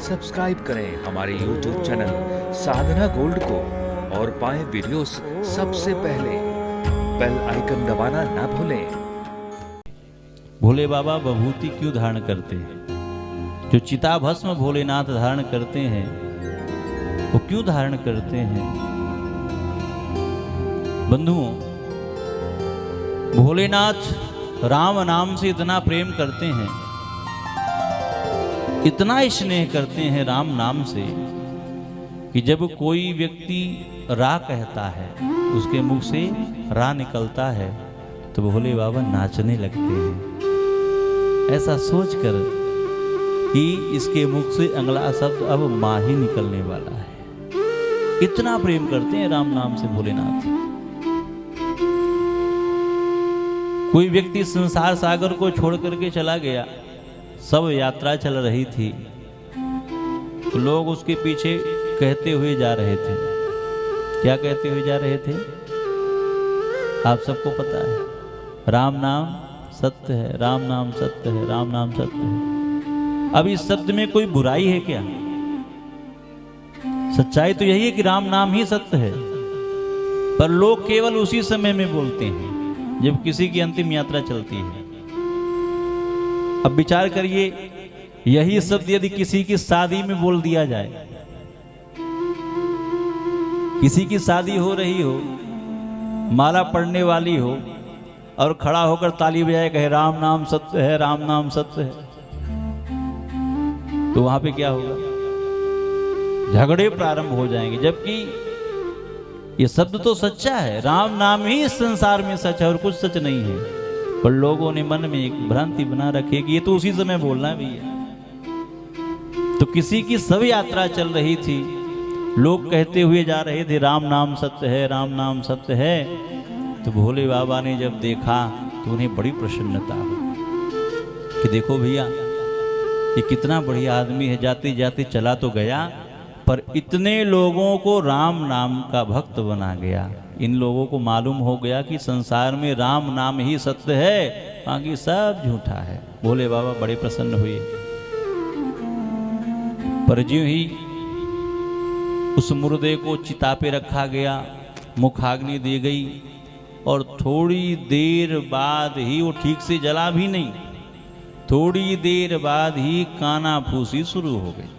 Subscribe करें हमारे YouTube channel साधना gold को और पाएं वीडियोस सबसे पहले। बेल आइकन दबाना ना भूलें। भोले बाबा विभूति क्यों धारण करते हैं? जो चिता भस्म भोलेनाथ धारण करते हैं वो क्यों धारण करते हैं? बंधुओं, भोलेनाथ राम नाम से इतना प्रेम करते हैं, इतना स्नेह करते हैं राम नाम से कि जब कोई व्यक्ति रा कहता है, उसके मुख से रा निकलता है तो भोले बाबा नाचने लगते हैं, ऐसा सोचकर कि इसके मुख से अगला शब्द अब मां ही निकलने वाला है। इतना प्रेम करते हैं राम नाम से भोलेनाथ। कोई व्यक्ति संसार सागर को छोड़ करके चला गया, सब यात्रा चल रही थी, तो लोग उसके पीछे कहते हुए जा रहे थे। क्या कहते हुए जा रहे थे? आप सबको पता है, राम नाम सत्य है, राम नाम सत्य है, राम नाम सत्य है। अब इस शब्द में कोई बुराई है क्या? सच्चाई तो यही है कि राम नाम ही सत्य है, पर लोग केवल उसी समय में बोलते हैं जब किसी की अंतिम यात्रा चलती है। अब विचार करिए, यही शब्द यदि किसी की शादी में बोल दिया जाए, किसी की शादी हो रही हो, माला पड़ने वाली हो और खड़ा होकर ताली बजाए कहे राम नाम सत्य है, राम नाम सत्य है, तो वहां पे क्या होगा? झगड़े प्रारंभ हो जाएंगे। जबकि ये शब्द तो सच्चा है, राम नाम ही इस संसार में सच है और कुछ सच नहीं है, पर लोगों ने मन में एक भ्रांति बना रखी है कि ये तो उसी समय बोलना है भैया। तो किसी की सब यात्रा चल रही थी, लोग कहते हुए जा रहे थे राम नाम सत्य है, राम नाम सत्य है, तो भोले बाबा ने जब देखा तो उन्हें बड़ी प्रसन्नता हुई कि देखो भैया, ये कितना बढ़िया आदमी है, जाते जाते चला तो गया पर इतने लोगों को राम नाम का भक्त बना गया। इन लोगों को मालूम हो गया कि संसार में राम नाम ही सत्य है, बाकी सब झूठा है। भोले बाबा बड़े प्रसन्न हुए। पर ज्यों ही उस मुर्दे को चिता पे रखा गया, मुखाग्नि दी गई और थोड़ी देर बाद ही, वो ठीक से जला भी नहीं, थोड़ी देर बाद ही काना फूसी शुरू हो गई।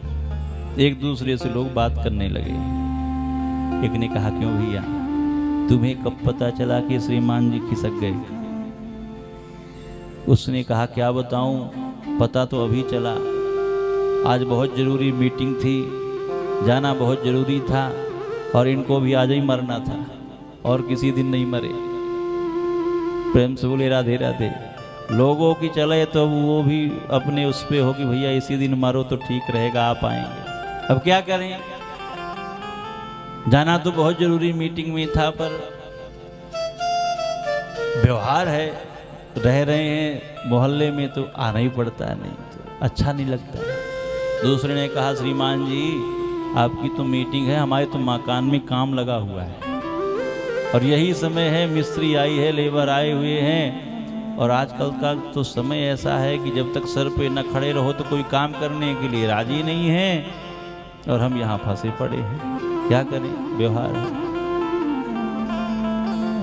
एक दूसरे से लोग बात करने लगे। एक ने कहा, क्यों भैया, तुम्हें कब पता चला कि श्रीमान जी खिसक गए? उसने कहा, क्या बताऊं, पता तो अभी चला। आज बहुत जरूरी मीटिंग थी, जाना बहुत जरूरी था और इनको भी आज ही मरना था और किसी दिन नहीं मरे। प्रेम से बोले राधे राधे। लोगों की चले तो वो भी अपने उस पे हो कि भैया इसी दिन मरो तो ठीक रहेगा, आप आएंगे। अब क्या करें, जाना तो बहुत जरूरी मीटिंग में था, पर व्यवहार है, रह रहे हैं मोहल्ले में तो आना ही पड़ता है, नहीं तो अच्छा नहीं लगता। दूसरे ने कहा, श्रीमान जी आपकी तो मीटिंग है, हमारे तो मकान में काम लगा हुआ है और यही समय है, मिस्त्री आई है, लेबर आए हुए हैं और आजकल का तो समय ऐसा है कि जब तक सर पे न खड़े रहो तो कोई काम करने के लिए राजी नहीं है और हम यहाँ फंसे पड़े हैं, क्या करें, व्यवहार है।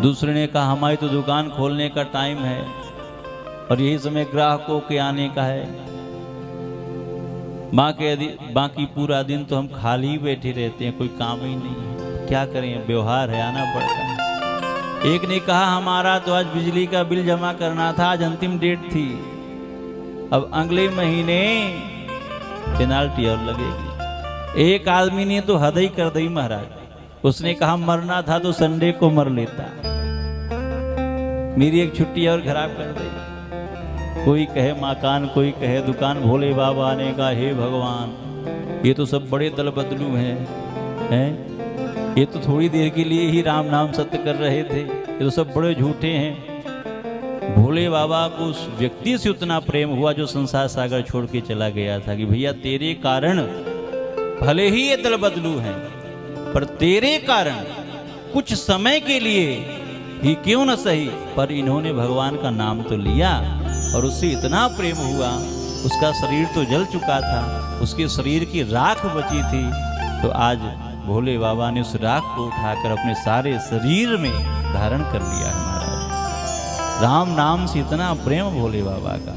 दूसरे ने कहा, हमारी तो दुकान खोलने का टाइम है और यही समय ग्राहकों के आने का है, बाकी पूरा दिन तो हम खाली ही बैठे रहते हैं, कोई काम ही नहीं है, क्या करें, व्यवहार है, आना पड़ता है। एक ने कहा, हमारा तो आज बिजली का बिल जमा करना था, आज अंतिम डेट थी, अब अगले महीने पेनाल्टी और लगेगी। एक आदमी ने तो हद ही कर दी महाराज, उसने कहा, मरना था तो संडे को मर लेता, मेरी एक छुट्टी और खराब कर दे। कोई कहे मकान, कोई कहे दुकान। भोले बाबा ने कहा, हे भगवान, ये तो सब बड़े दल बदलू हैं, ये तो थोड़ी देर के लिए ही राम नाम सत्य कर रहे थे, ये तो सब बड़े झूठे हैं। भोले बाबा को उस व्यक्ति से उतना प्रेम हुआ जो संसार सागर छोड़ के चला गया था कि भैया तेरे कारण भले ही ये दल बदलू हैं, पर तेरे कारण कुछ समय के लिए ही क्यों न सही, पर इन्होंने भगवान का नाम तो लिया और उससे इतना प्रेम हुआ, उसका शरीर तो जल चुका था उसके शरीर की राख बची थी, तो आज भोले बाबा ने उस राख को उठाकर अपने सारे शरीर में धारण कर लिया है महाराज। राम नाम से इतना प्रेम भोले बाबा का।